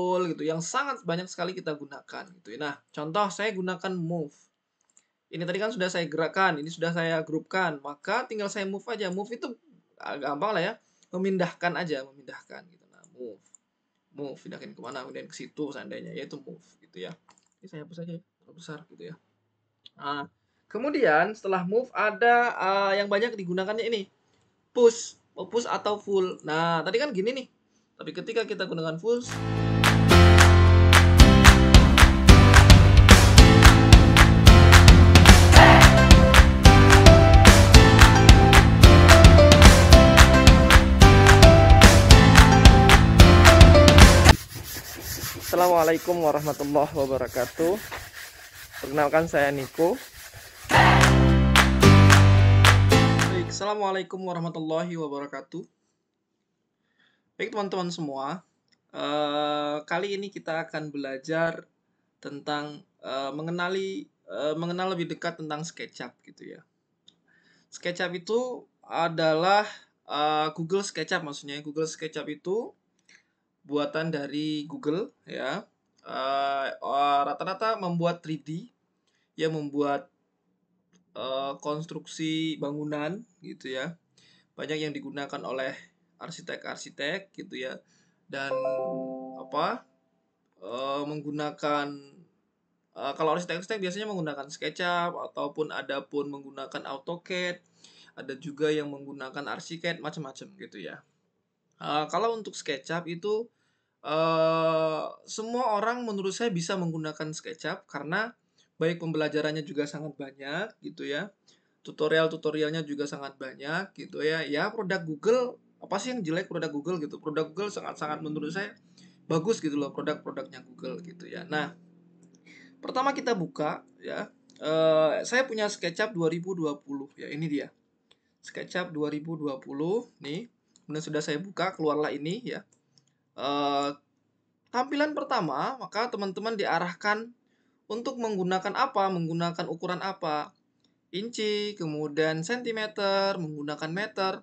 tool gitu yang sangat banyak sekali kita gunakan gitu ya. Nah, contoh saya gunakan move. Ini tadi kan sudah saya gerakkan, ini sudah saya grupkan, maka tinggal saya move aja. Move itu gampang lah ya, memindahkan aja, memindahkan gitu. Nah, move, pindahin kemana, pindahin ke situ seandainya, yaitu move gitu ya. Ini saya hapus aja ya, terlalu besar gitu ya. Nah, kemudian setelah move ada yang banyak digunakannya ini, push atau full. Nah, tadi kan gini nih, tapi ketika kita gunakan push, Assalamualaikum warahmatullahi wabarakatuh. Perkenalkan saya Niko. Baik, Assalamualaikum warahmatullahi wabarakatuh. Baik teman-teman semua, kali ini kita akan belajar tentang mengenal lebih dekat tentang SketchUp gitu ya. SketchUp itu adalah Google SketchUp, maksudnya Google SketchUp itu buatan dari Google ya. Rata-rata membuat 3D, ya membuat konstruksi bangunan gitu ya. Banyak yang digunakan oleh arsitek-arsitek gitu ya. Dan menggunakan kalau arsitek-arsitek biasanya menggunakan SketchUp ataupun ada pun menggunakan AutoCAD, ada juga yang menggunakan Archicad, macam-macam gitu ya. Kalau untuk SketchUp itu semua orang menurut saya bisa menggunakan SketchUp karena baik pembelajarannya juga sangat banyak gitu ya. Tutorial-tutorialnya juga sangat banyak gitu ya. Ya, produk Google, apa sih yang jelek produk Google gitu? Produk Google sangat-sangat menurut saya bagus gitu loh, produk-produknya Google gitu ya. Nah, pertama kita buka ya. Saya punya SketchUp 2020 ya, ini dia. SketchUp 2020 nih. Kemudian sudah saya buka, keluarlah ini ya. Tampilan pertama, maka teman-teman diarahkan untuk menggunakan apa? Menggunakan ukuran apa? Inci, kemudian sentimeter, menggunakan meter,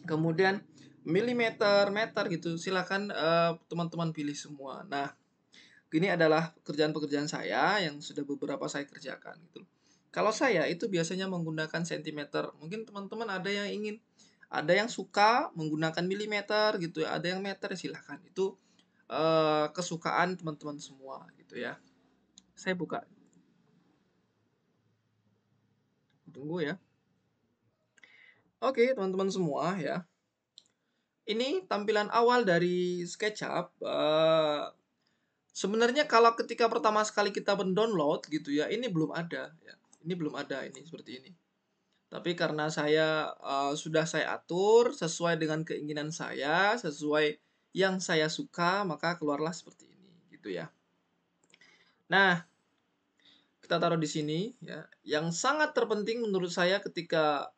kemudian milimeter, meter gitu. Silakan teman-teman pilih semua. Nah, ini adalah pekerjaan-pekerjaan saya yang sudah beberapa saya kerjakan gitu. Kalau saya itu biasanya menggunakan sentimeter. Mungkin teman-teman ada yang suka menggunakan milimeter gitu ya, ada yang meter, silahkan. Itu kesukaan teman-teman semua gitu ya. Saya buka. Tunggu ya. Oke, teman-teman semua ya. Ini tampilan awal dari SketchUp. Sebenarnya kalau ketika pertama sekali kita mendownload gitu ya, ini belum ada ya. Ini belum ada ini seperti ini. Tapi karena saya sudah saya atur sesuai dengan keinginan saya, sesuai yang saya suka, maka keluarlah seperti ini gitu ya. Nah, kita taruh di sini ya. Yang sangat terpenting menurut saya ketika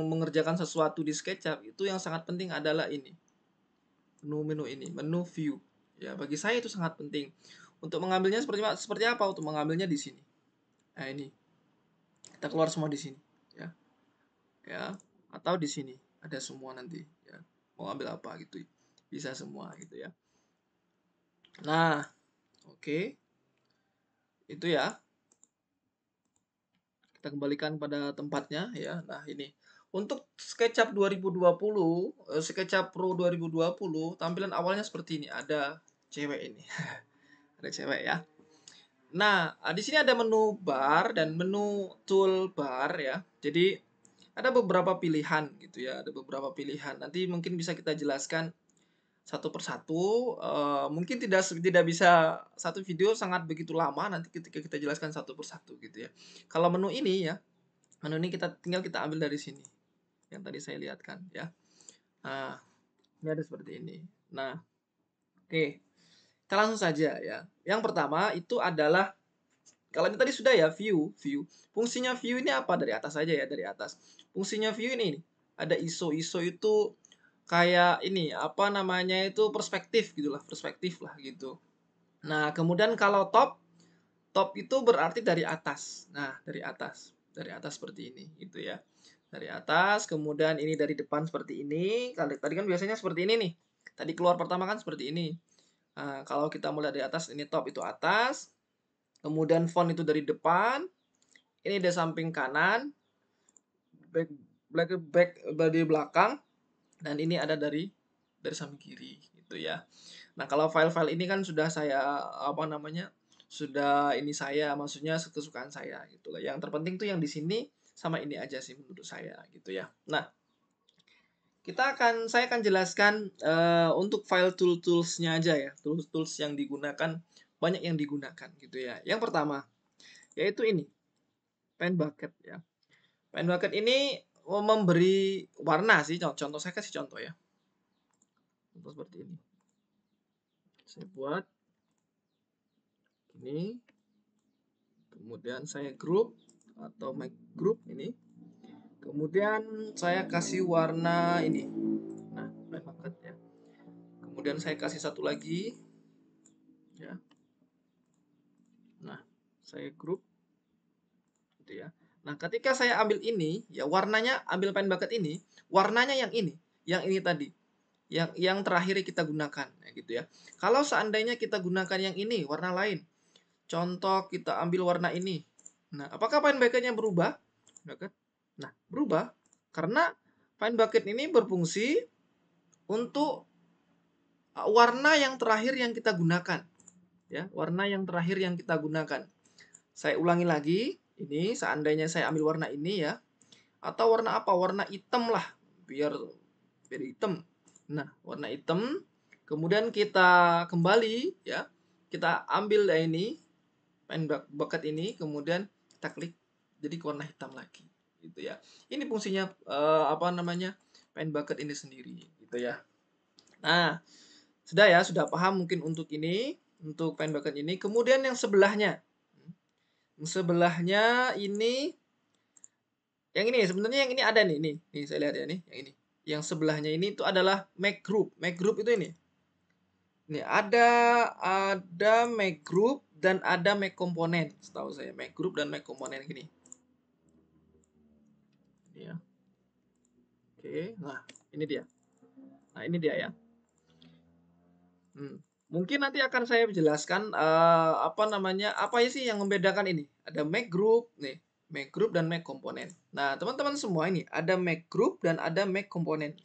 mengerjakan sesuatu di SketchUp itu yang sangat penting adalah ini. Menu ini, menu view. Ya, bagi saya itu sangat penting. Untuk mengambilnya seperti apa? Untuk mengambilnya di sini. Nah, ini. Kita keluar semua di sini, ya. Ya, atau di sini. Ada semua nanti, ya. Mau ambil apa gitu. Bisa semua gitu ya. Nah, oke. Itu ya. Kita kembalikan pada tempatnya ya. Nah, ini. Untuk SketchUp 2020, SketchUp Pro 2020, tampilan awalnya seperti ini. Ada cewek ini. Ada cewek ya. Nah, di sini ada menu bar dan menu toolbar ya. Jadi ada beberapa pilihan gitu ya, ada beberapa pilihan. Nanti mungkin bisa kita jelaskan satu persatu. Mungkin tidak bisa satu video sangat begitu lama nanti ketika kita jelaskan satu persatu gitu ya. Kalau menu ini ya, menu ini tinggal kita ambil dari sini. Yang tadi saya lihatkan ya. Nah, ini ada seperti ini. Nah, oke. Kita langsung saja ya. Yang pertama itu adalah kalau ini tadi sudah ya view. Fungsinya view ini apa? Dari atas saja ya, dari atas. Fungsinya view ini ada ISO. ISO itu kayak ini apa namanya itu perspektif lah gitu. Nah, kemudian kalau top itu berarti dari atas. Nah, dari atas seperti ini gitu ya. Dari atas, kemudian ini dari depan seperti ini. Kalau tadi kan biasanya seperti ini nih. Tadi keluar pertama kan seperti ini. Nah, kalau kita mulai dari atas, ini top itu atas, kemudian font itu dari depan, ini dari samping kanan, back back dari belakang, dan ini ada dari samping kiri gitu ya. Nah, kalau file-file ini kan sudah saya apa namanya? Sudah ini saya maksudnya kesukaan saya gitu lah. Yang terpenting tuh yang di sini sama ini aja sih menurut saya gitu ya. Nah, saya akan jelaskan untuk file toolsnya aja ya. Tools yang digunakan banyak yang digunakan gitu ya. Yang pertama yaitu ini, pen bucket ya. Pen bucket ini memberi warna sih. Contoh saya kasih contoh ya. Contoh seperti ini. Saya buat ini, kemudian saya group atau make group ini, kemudian saya kasih warna ini. Nah, pen bucket ya. Kemudian saya kasih satu lagi ya. Nah, saya group gitu ya. Nah, ketika saya ambil ini, ya warnanya ambil pen bucket ini, warnanya yang ini tadi, yang terakhir kita gunakan, ya gitu ya. Kalau seandainya kita gunakan yang ini, warna lain, contoh kita ambil warna ini, nah apakah pen bucketnya berubah? Nah, berubah karena pen bucket ini berfungsi untuk warna yang terakhir yang kita gunakan, ya warna yang terakhir yang kita gunakan. Saya ulangi lagi, ini seandainya saya ambil warna ini ya, atau warna apa? Warna hitam lah, biar hitam. Nah, warna hitam, kemudian kita kembali ya, kita ambil ini pen bucket ini, kemudian kita klik jadi warna hitam lagi, gitu ya. Ini fungsinya apa namanya pen bucket ini sendiri, gitu ya. Nah, sudah paham mungkin untuk ini, untuk pen bucket ini. Kemudian yang sebelahnya, ini yang ini sebenarnya yang ini ada nih saya lihat ya nih yang ini. Yang sebelahnya ini itu adalah make group. Make group itu ini. Ini ada make group dan ada make komponen. Setahu saya make group dan make komponen gini. Ini ya. Oke, nah ini dia. Nah, ini dia ya. Mungkin nanti akan saya jelaskan apa namanya, apa sih yang membedakan ini. Ada make group nih, make group dan make komponen. Nah, teman-teman semua ini ada make group dan ada make komponen.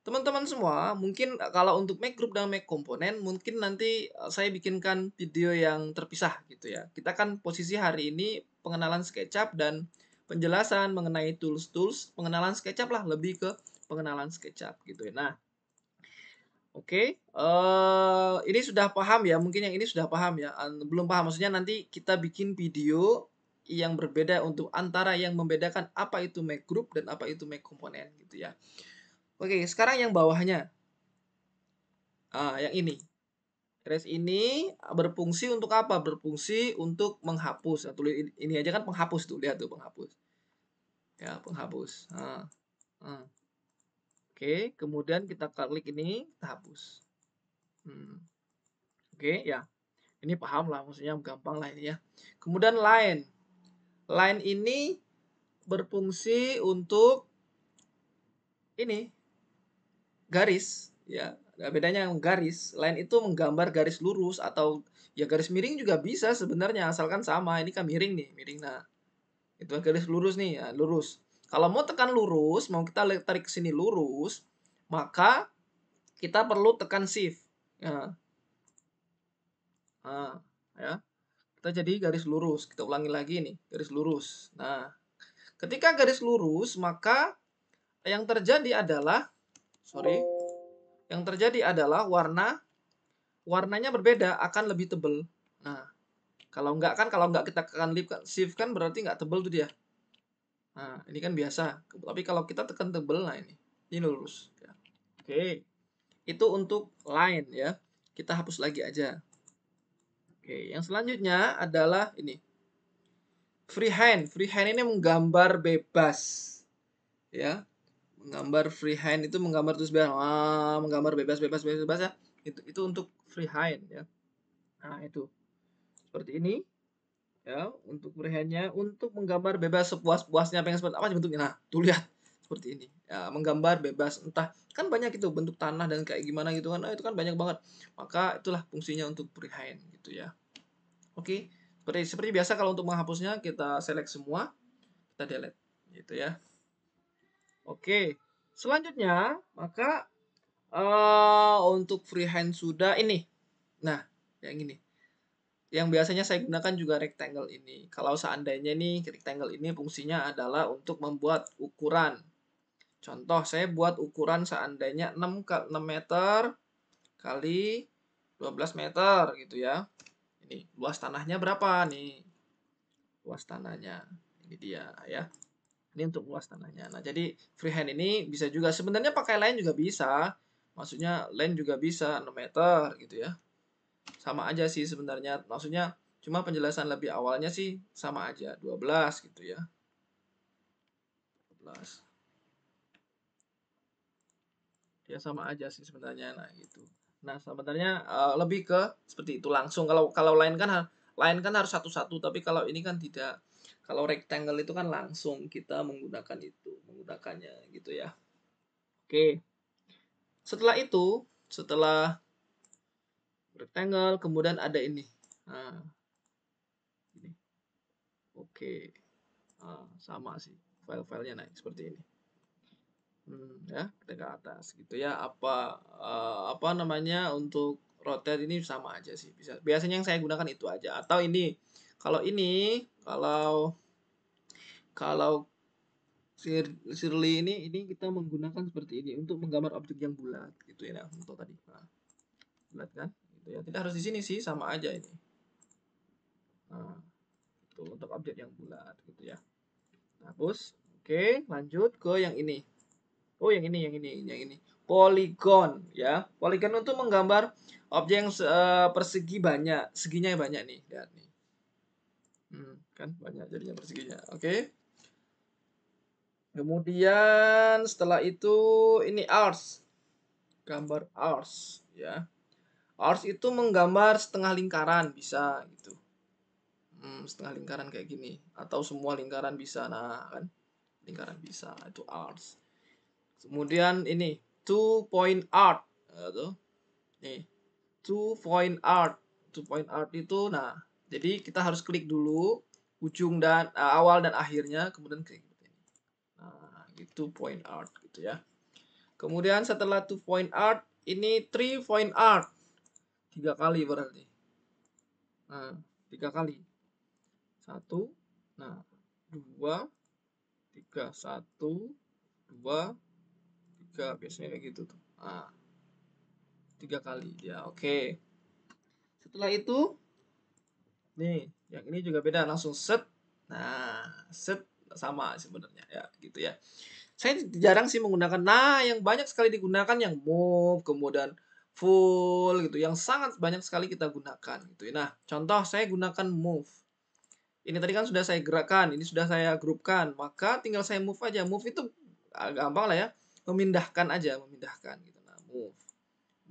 Teman-teman semua, mungkin kalau untuk make group dan make komponen, mungkin nanti saya bikinkan video yang terpisah gitu ya. Kita kan posisi hari ini pengenalan SketchUp dan penjelasan mengenai tools-tools, pengenalan SketchUp lah, lebih ke pengenalan SketchUp gitu ya. Nah, oke, ini sudah paham ya, mungkin yang ini sudah paham ya, belum paham maksudnya nanti kita bikin video yang berbeda untuk antara yang membedakan apa itu make group dan apa itu make komponen gitu ya. Oke, sekarang yang bawahnya, yang ini. Erase ini berfungsi untuk apa? Berfungsi untuk menghapus. Nah, tulis ini aja kan penghapus tuh, lihat tuh penghapus. Ya, penghapus. Oke, kemudian kita klik ini, kita hapus. Oke, ya. Ini paham lah, maksudnya gampang lah ini ya. Kemudian line. Line ini berfungsi untuk ini, garis. Ya, bedanya yang garis. Line itu menggambar garis lurus atau ya garis miring juga bisa sebenarnya, asalkan sama. Ini kan miring nih, miring. Nah, itu garis lurus nih, ya, lurus. Kalau mau tekan lurus, mau kita tarik ke sini lurus, maka kita perlu tekan shift. Ya. Nah, ya. Kita jadi garis lurus. Kita ulangi lagi nih, garis lurus. Nah, ketika garis lurus, maka yang terjadi adalah warnanya berbeda, akan lebih tebal. Nah, kalau enggak kita tekan shift kan berarti enggak tebal tuh dia. Nah, ini kan biasa. Tapi kalau kita tekan tebal, nah ini lurus. Ya. Oke, itu untuk line ya. Kita hapus lagi aja. Oke, yang selanjutnya adalah ini. Freehand. Freehand ini menggambar bebas. Ya. Menggambar freehand itu menggambar terus bebas. Menggambar bebas ya. Itu untuk freehand ya. Nah, itu. Seperti ini. Ya, untuk freehandnya untuk menggambar bebas sepuas-puasnya pengen seperti apa bentuknya. Nah, tuh lihat. seperti ini. Ya, menggambar bebas, entah kan banyak itu bentuk tanah dan kayak gimana gitu kan. Nah, itu kan banyak banget. Maka itulah fungsinya untuk freehand gitu ya. Oke, seperti seperti biasa kalau untuk menghapusnya kita select semua, kita delete gitu ya. Oke. Selanjutnya, maka untuk freehand sudah ini. Nah, yang ini. Yang biasanya saya gunakan juga rectangle ini. Kalau seandainya nih rectangle ini fungsinya adalah untuk membuat ukuran. Contoh, saya buat ukuran seandainya 6 ke 6 meter kali 12 meter gitu ya. Ini luas tanahnya berapa nih? Luas tanahnya. Ini dia ya. Ini untuk luas tanahnya. Nah, jadi freehand ini bisa juga sebenarnya pakai line juga bisa. Maksudnya line juga bisa 6 meter gitu ya. Sama aja sih sebenarnya. Maksudnya cuma penjelasan lebih awalnya sih sama aja 12 gitu ya. 12. Ya sama aja sih sebenarnya. Nah, gitu. Nah, sebenarnya lebih ke seperti itu langsung. Kalau kalau lain kan harus satu-satu, tapi kalau ini kan tidak. Kalau rectangle itu kan langsung kita menggunakan itu, menggunakannya gitu ya. Oke. Setelah itu, setelah rectangle, kemudian ada ini. Nah, ini. Oke. Nah, sama sih. File-filenya naik seperti ini. Ya, kita ke atas gitu ya. Apa namanya untuk rotate ini sama aja sih. Biasanya yang saya gunakan itu aja. Atau ini, kalau ini, kalau Shirley ini kita menggunakan seperti ini untuk menggambar objek yang bulat gitu ya. Nah, untuk tadi. Nah, bulat kan? Gitu ya. Tidak harus di sini sih, sama aja ini. Nah, itu untuk objek yang bulat gitu ya. Hapus. Oke, lanjut ke yang ini. Oh, yang ini. Polygon ya. Polygon untuk menggambar objek yang persegi banyak, seginya banyak nih, lihat nih. Kan banyak jadinya perseginya. Oke. Kemudian setelah itu ini arcs. Gambar arcs ya. Arcs itu menggambar setengah lingkaran bisa gitu. Setengah lingkaran kayak gini atau semua lingkaran bisa. Nah, kan lingkaran bisa itu arcs. Kemudian ini two point art tuh. Nih, two point art itu nah, jadi kita harus klik dulu ujung dan awal dan akhirnya kemudian klik gitu. Nah, itu point art gitu ya. Kemudian setelah two point art ini three point art. 3 kali berarti. Nah, 3 kali. 1, nah, 2, 3, 1, 2, 3 biasanya kayak gitu tuh. Nah, 3 kali ya. Oke. Setelah itu nih, yang ini juga beda langsung set. Nah, set sama sebenarnya ya, gitu ya. Saya jarang sih menggunakan. Nah, yang banyak sekali digunakan yang move, kemudian full gitu, yang sangat banyak sekali kita gunakan gitu ya. Nah, contoh saya gunakan move. Ini tadi kan sudah saya gerakkan, ini sudah saya grupkan, maka tinggal saya move aja. Move itu gampang lah ya, memindahkan aja, memindahkan gitu. Nah,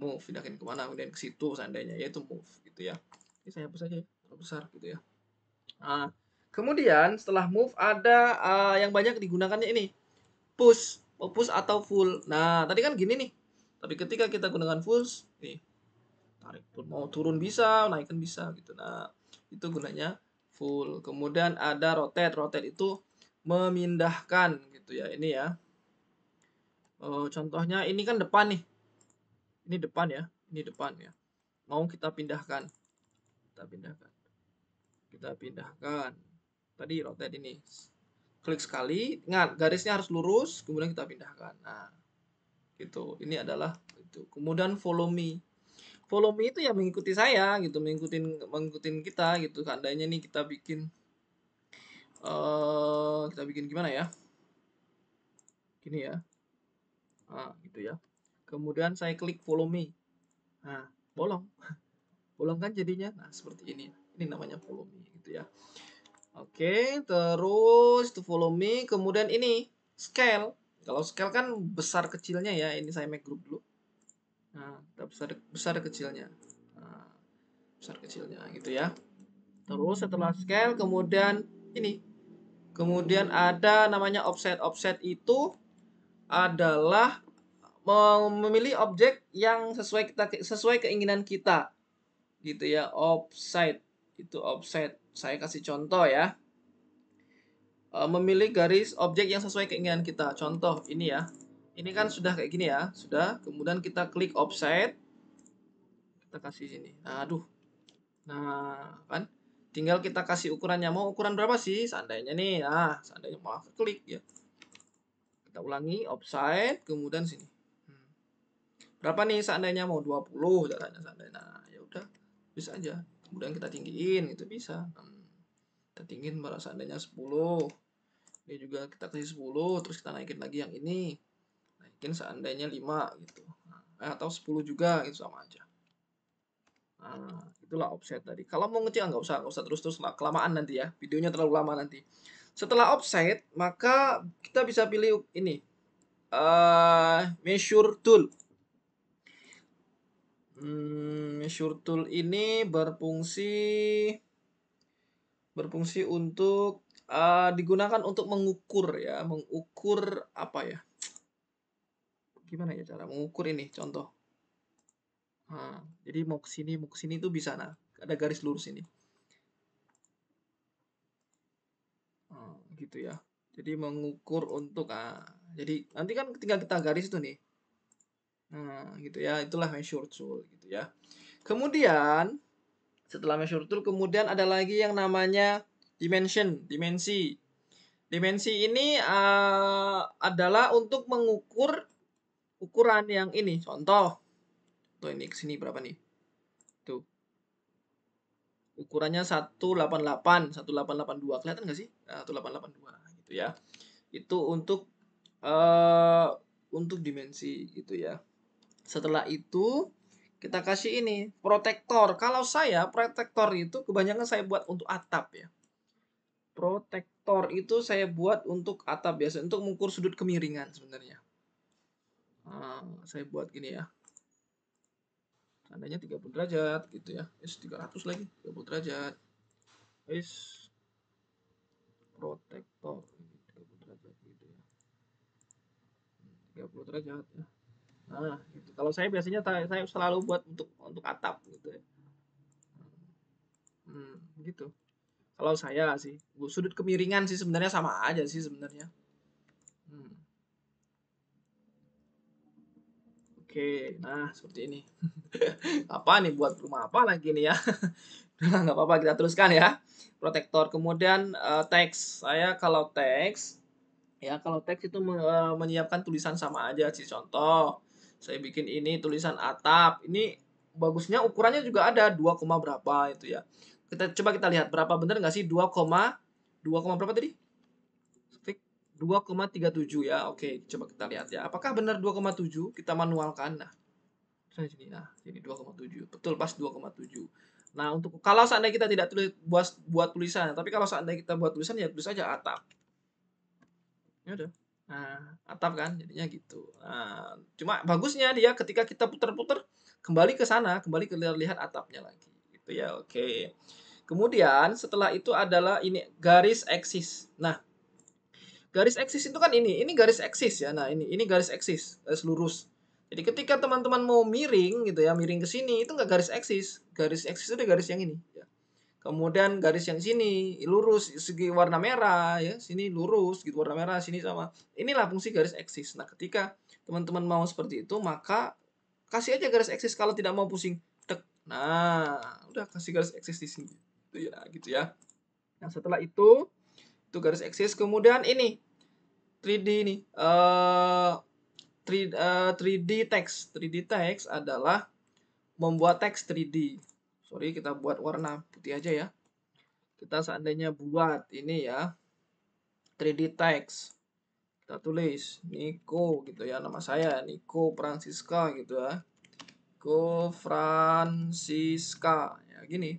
move, pindahin kemana, kemudian ke situ seandainya, yaitu move gitu ya. Ini saya hapus aja ya, terlalu besar gitu ya. Nah, kemudian setelah move ada yang banyak digunakannya ini push, push atau full. Nah, tadi kan gini nih. Tapi ketika kita gunakan push, nih tarik pun mau turun bisa, naikkan bisa gitu. Nah, itu gunanya full. Kemudian ada rotate. Rotate itu memindahkan gitu ya. Ini ya. Contohnya ini kan depan nih. Ini depan ya. Ini depan ya. Mau kita pindahkan. Kita pindahkan. Kita pindahkan. Tadi rotate ini. Klik sekali, ingat garisnya harus lurus, kemudian kita pindahkan. Nah, gitu. Ini adalah itu. Kemudian follow me. Follow me itu ya mengikuti saya gitu, mengikutin kita gitu. Seandainya nih kita bikin gimana ya? Gini ya. Nah, gitu ya. Kemudian saya klik follow me. Nah, bolong. Bolong kan jadinya. Nah, seperti ini. Ini namanya follow me gitu ya. Oke, terus itu follow me, kemudian ini scale. Kalau scale kan besar kecilnya ya. Ini saya make group dulu. Nah, kita besar kecilnya. Nah, besar kecilnya gitu ya. Terus setelah scale kemudian ini. Kemudian ada namanya offset. Offset itu adalah memilih objek yang sesuai keinginan kita, gitu ya. Offset itu offset. Saya kasih contoh ya. Memilih garis objek yang sesuai keinginan kita. Contoh ini ya. Ini kan sudah kayak gini ya, sudah. Kemudian kita klik offset, kita kasih sini. Nah, aduh. Nah, kan tinggal kita kasih ukurannya. Mau ukuran berapa sih? Seandainya nih, nah, seandainya mau klik ya. Kita ulangi offset, kemudian sini. Berapa nih seandainya mau 20 caranya seandainya. Nah, ya udah, bisa aja. Kemudian kita tinggiin, itu bisa. Kita tinggiin pada seandainya 10. Ini juga kita kasih 10, terus kita naikin lagi yang ini. Naikin seandainya 5 gitu. Nah, atau 10 juga, itu sama aja. Nah, itulah offset tadi. Kalau mau ngecil nggak usah terus-terus lah, kelamaan nanti ya. Videonya terlalu lama nanti. Setelah offset, maka kita bisa pilih ini. Measure tool. Measure tool ini berfungsi untuk digunakan untuk mengukur ya, mengukur apa ya? Gimana ya cara mengukur ini? Contoh. Nah, jadi mau ke sini itu bisa, nah, ada garis lurus ini. Gitu ya. Jadi mengukur untuk jadi nanti kan tinggal kita garis itu nih. Nah, gitu ya. Itulah measure tool gitu ya. Kemudian setelah measure tool kemudian ada lagi yang namanya dimensi. Dimensi ini adalah untuk mengukur ukuran yang ini. Contoh. Tuh ini kesini berapa nih? Tuh. Ukurannya 188, 1882. Kelihatan nggak sih? 1882 gitu ya. Itu untuk dimensi gitu ya. Setelah itu kita kasih ini protektor. Kalau saya protektor itu kebanyakan saya buat untuk atap ya. Protektor itu saya buat untuk atap biasa untuk mengukur sudut kemiringan sebenarnya. Saya buat gini ya. Tandanya 30 derajat gitu ya. 300 lagi, 30 derajat. Protektor 30 derajat gitu ya. 30 derajat ya. Nah, gitu. Kalau saya biasanya saya selalu buat untuk atap gitu ya. Gitu. Kalau saya sih, sudut kemiringan sih sebenarnya sama aja sih sebenarnya. Oke, nah seperti ini. Apa nih buat rumah apa lagi nih ya? Nggak apa-apa kita teruskan ya. Protektor, kemudian teks. Saya kalau teks itu menyiapkan tulisan sama aja sih. Contoh, saya bikin ini tulisan atap. Ini bagusnya ukurannya juga ada 2, berapa itu ya. Kita lihat berapa bener nggak sih 2, berapa tadi? 2,37 ya. Oke, coba kita lihat ya. Apakah benar 2,7? Kita manualkan. Nah, jadi 2,7. Betul pas 2,7. Nah, untuk kalau seandainya kita tidak buat tulisan, tapi kalau seandainya kita buat tulisan ya tulis saja atap. Ya udah. Nah, atap kan jadinya gitu. Nah, cuma bagusnya dia ketika kita putar-putar kembali ke sana, kembali ke lihat atapnya lagi. Gitu ya. Oke. Kemudian setelah itu adalah ini garis eksis. Nah, garis eksis itu kan ini garis eksis ya. Nah, ini garis eksis, garis lurus. Jadi ketika teman-teman mau miring gitu ya, miring ke sini itu nggak garis eksis. Garis eksis itu garis yang ini ya. Kemudian garis yang sini lurus segi warna merah ya, sini lurus gitu warna merah, sini sama. Inilah fungsi garis eksis. Nah, ketika teman-teman mau seperti itu, maka kasih aja garis eksis kalau tidak mau pusing. Tek. Nah, udah kasih garis eksis di sini. Gitu ya. Nah, setelah itu garis eksis kemudian ini 3D ini 3D text. 3D text adalah membuat teks 3D. Sorry, kita buat warna putih aja ya. Kita seandainya buat ini ya 3D text. Kita tulis Nico gitu ya, nama saya Nico Francisca gitu ya. Nico Francisca ya gini.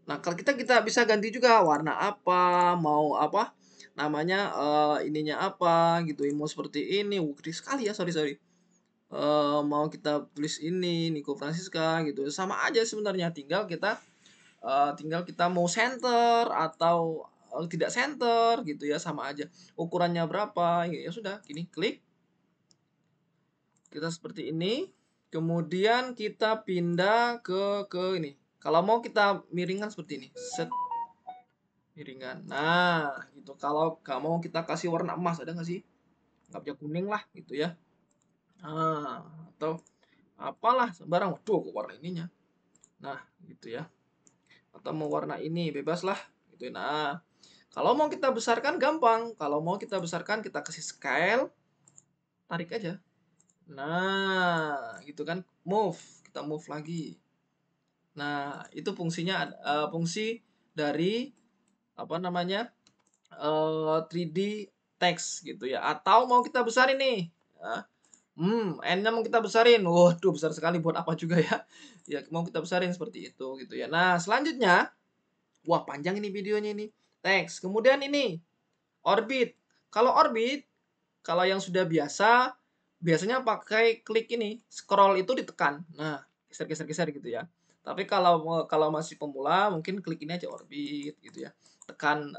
Nah, kalau kita bisa ganti juga warna apa, mau apa namanya ininya apa gitu, mau seperti ini. Gede sekali ya, sorry. Mau kita tulis ini Nico Francisca gitu, sama aja sebenarnya, tinggal kita mau center atau tidak center gitu ya, sama aja ukurannya berapa ya sudah gini klik Kita seperti ini. Kemudian kita pindah ke ini. Kalau mau kita miringkan seperti ini. Set miringan. Nah, gitu. Kalau kamu kita kasih warna emas, ada nggak sih? Nggak bisa kuning lah, gitu ya. Nah, atau apalah sembarang. Waduh, kok warna ininya. Nah, gitu ya. Atau mau warna ini, bebas lah. Gitu ya. Nah, kalau mau kita besarkan gampang. Kalau mau kita besarkan, kita kasih scale, tarik aja. Nah, gitu kan. Move, kita move lagi. Nah, itu fungsinya fungsi dari apa namanya? 3D text gitu ya. Atau mau kita besarin nih. Ya. N-nya mau kita besarin. Waduh, besar sekali buat apa juga ya. Ya, mau kita besarin seperti itu gitu ya. Nah, selanjutnya, wah panjang ini videonya ini. Teks. Kemudian ini orbit. Kalau orbit, kalau yang sudah biasa, biasanya pakai klik ini, scroll itu ditekan. Nah, geser-geser-geser gitu ya. Tapi kalau masih pemula, mungkin klik ini aja orbit gitu ya. Tekan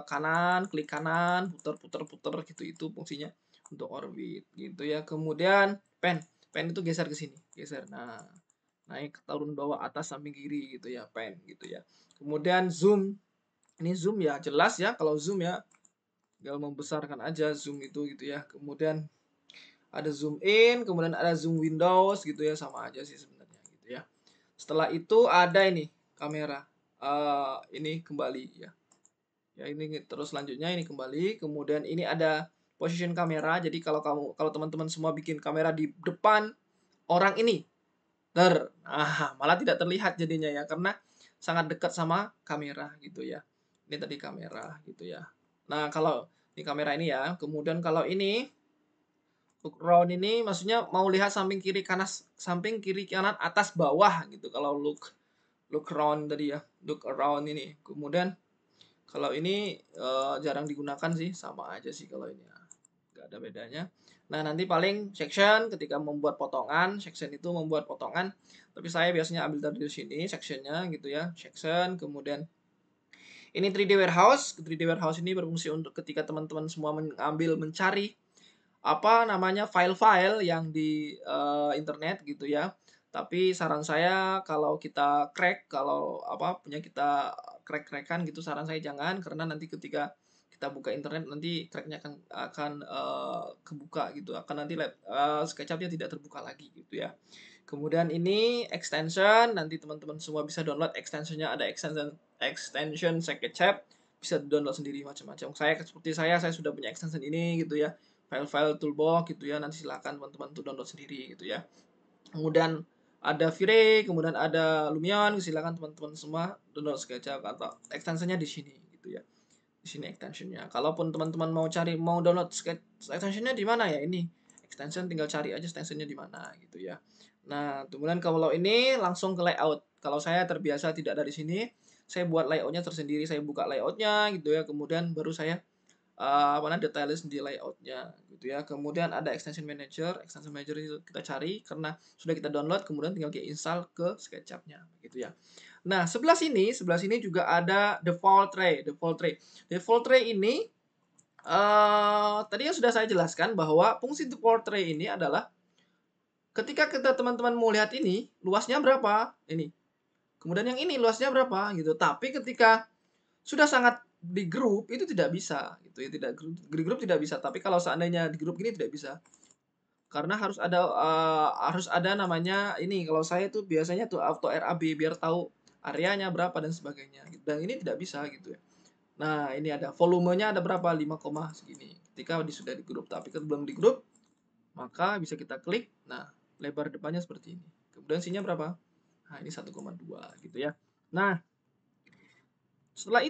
kanan, klik kanan, putar-putar-putar gitu itu fungsinya untuk orbit gitu ya. Kemudian pen itu geser ke sini, geser. Nah, naik turun bawah atas samping kiri gitu ya, pen gitu ya. Kemudian zoom. Ini zoom ya, jelas ya kalau zoom ya tinggal membesarkan aja zoom itu gitu ya. Kemudian ada zoom in, kemudian ada zoom Windows gitu ya, sama aja sih sebenarnya gitu ya. Setelah itu ada ini kamera. Ini kembali ya. Ya ini terus selanjutnya ini kembali, kemudian ini ada position kamera. Jadi kalau teman-teman semua bikin kamera di depan orang ini, malah tidak terlihat jadinya ya karena sangat dekat sama kamera gitu ya. Ini tadi kamera gitu ya. Nah, kalau ini kamera ini ya. Kemudian kalau ini look around ini maksudnya mau lihat samping kiri kanan atas bawah gitu. Kalau look around tadi ya, look around ini. Kemudian kalau ini jarang digunakan sih, sama aja sih kalau ini ya. Nggak ada bedanya. Nah, nanti paling section ketika membuat potongan, section itu membuat potongan. Tapi saya biasanya ambil dari sini sectionnya gitu ya, section. Kemudian ini 3D warehouse. 3D warehouse ini berfungsi untuk ketika teman-teman semua mencari apa namanya file-file yang di internet gitu ya. Tapi saran saya kalau kita kalau apa punya kita crack-crackan gitu, saran saya jangan karena nanti ketika kita buka internet nanti cracknya akan kebuka gitu, akan nanti SketchUp-nya tidak terbuka lagi gitu ya. Kemudian ini extension, nanti teman-teman semua bisa download extensionnya, ada extension SketchUp, bisa download sendiri macam-macam. Saya sudah punya extension ini gitu ya, file-file toolbox gitu ya, nanti silakan teman-teman tuh download sendiri gitu ya. Kemudian ada V-Ray, kemudian ada Lumion, silakan teman-teman semua download SketchUp atau extensionnya di sini gitu ya. Di sini extensionnya. Kalaupun teman-teman mau download extensionnya di mana ya ini? Extension tinggal cari aja extensionnya di mana gitu ya. Nah, kemudian kalau ini langsung ke layout. Kalau saya terbiasa tidak dari sini, saya buat layoutnya tersendiri. Saya buka layoutnya gitu ya. Kemudian baru saya mana detailnya di layoutnya gitu ya. Kemudian ada extension manager itu kita cari karena sudah kita download, kemudian tinggal kita install ke SketchUp-nya gitu ya. Nah, sebelah sini juga ada default tray. Default tray ini tadi yang sudah saya jelaskan bahwa fungsi default tray ini adalah ketika teman-teman mau lihat ini luasnya berapa ini. Kemudian yang ini luasnya berapa gitu. Tapi ketika sudah sangat di grup itu tidak bisa gitu ya, tidak di grup tidak bisa. Tapi kalau seandainya di grup ini tidak bisa. Karena harus ada namanya ini, kalau saya tuh biasanya tuh auto RAB biar tahu areanya berapa dan sebagainya. Dan ini tidak bisa gitu ya. Nah, ini ada volumenya ada berapa? 5, segini. Ketika sudah di grup, tapi kalau belum di grup, maka bisa kita klik. Nah, lebar depannya seperti ini. Kemudian sini berapa? Nah, ini 1,2 gitu ya. Nah, setelah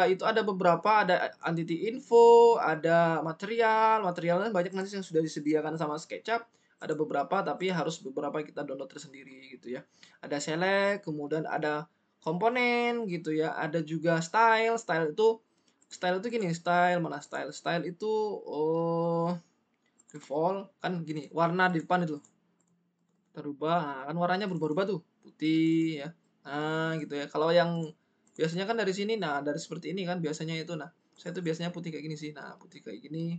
itu ada beberapa, ada entity info, ada materialnya banyak nanti yang sudah disediakan sama SketchUp. Ada beberapa tapi harus beberapa kita download tersendiri gitu ya. Ada select, kemudian ada komponen gitu ya. Ada juga style itu gini, style itu default kan gini, warna di depan itu terubah. Nah, kan warnanya berubah-ubah tuh, putih ya. Nah, gitu ya. Kalau yang biasanya kan dari sini, nah dari seperti ini kan biasanya itu. Nah, saya tuh biasanya putih kayak gini sih. Nah, putih kayak gini.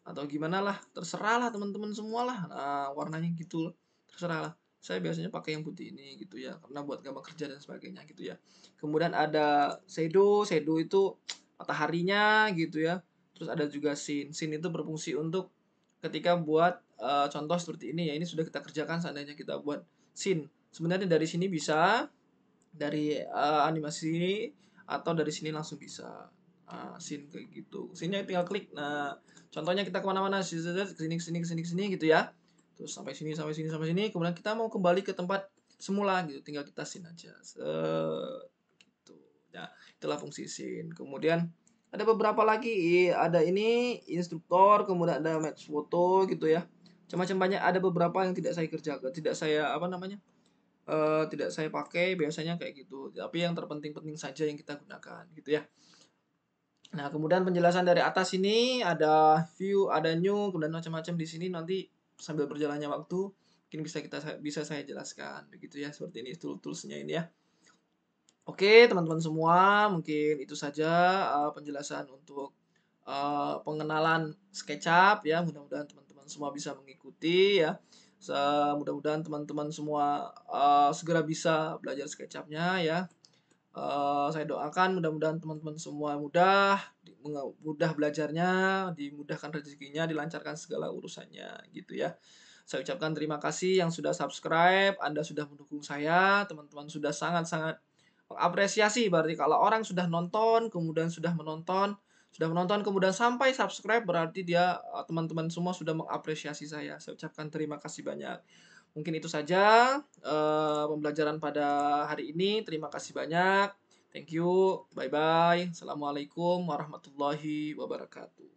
atau gimana lah, terserah lah teman-teman semua lah. Nah, warnanya gitu, terserah lah. Saya biasanya pakai yang putih ini gitu ya, karena buat gambar kerja dan sebagainya gitu ya. Kemudian ada shadow, shadow itu mataharinya gitu ya. Terus ada juga scene, scene itu berfungsi untuk ketika buat contoh seperti ini ya. Ini sudah kita kerjakan seandainya kita buat scene. Sebenarnya dari sini bisa, dari animasi atau dari sini langsung bisa. Scene kayak gitu. Sini tinggal klik. Nah, contohnya kita kemana-mana, kesini, kesini, kesini, kesini gitu ya. Terus sampai sini, sampai sini, sampai sini. Kemudian kita mau kembali ke tempat semula gitu. Tinggal kita scene aja. Gitu. Ya, itulah fungsi scene. Kemudian ada beberapa lagi. Ada ini instruktor, kemudian ada match foto gitu ya. Macam-macam banyak. Ada beberapa yang tidak saya kerjakan, tidak saya apa namanya, tidak saya pakai biasanya kayak gitu. Tapi yang terpenting-penting saja yang kita gunakan gitu ya. Nah, kemudian penjelasan dari atas ini ada view, ada new, kemudian macam-macam di sini nanti sambil berjalannya waktu mungkin bisa saya jelaskan begitu ya, seperti ini toolsnya ini ya. Oke, teman-teman semua, mungkin itu saja penjelasan untuk pengenalan SketchUp ya. Mudah-mudahan teman-teman semua bisa mengikuti ya. Mudah-mudahan teman-teman semua segera bisa belajar SketchUp-nya ya. Saya doakan mudah-mudahan teman-teman semua mudah belajarnya, dimudahkan rezekinya, dilancarkan segala urusannya gitu ya. Saya ucapkan terima kasih yang sudah subscribe, Anda sudah mendukung saya, teman-teman sudah sangat-sangat mengapresiasi. Berarti kalau orang sudah nonton, kemudian sudah menonton kemudian sampai subscribe, berarti dia teman-teman semua sudah mengapresiasi saya. Saya ucapkan terima kasih banyak. Mungkin itu saja pembelajaran pada hari ini. Terima kasih banyak. Thank you. Bye bye. Assalamualaikum warahmatullahi wabarakatuh.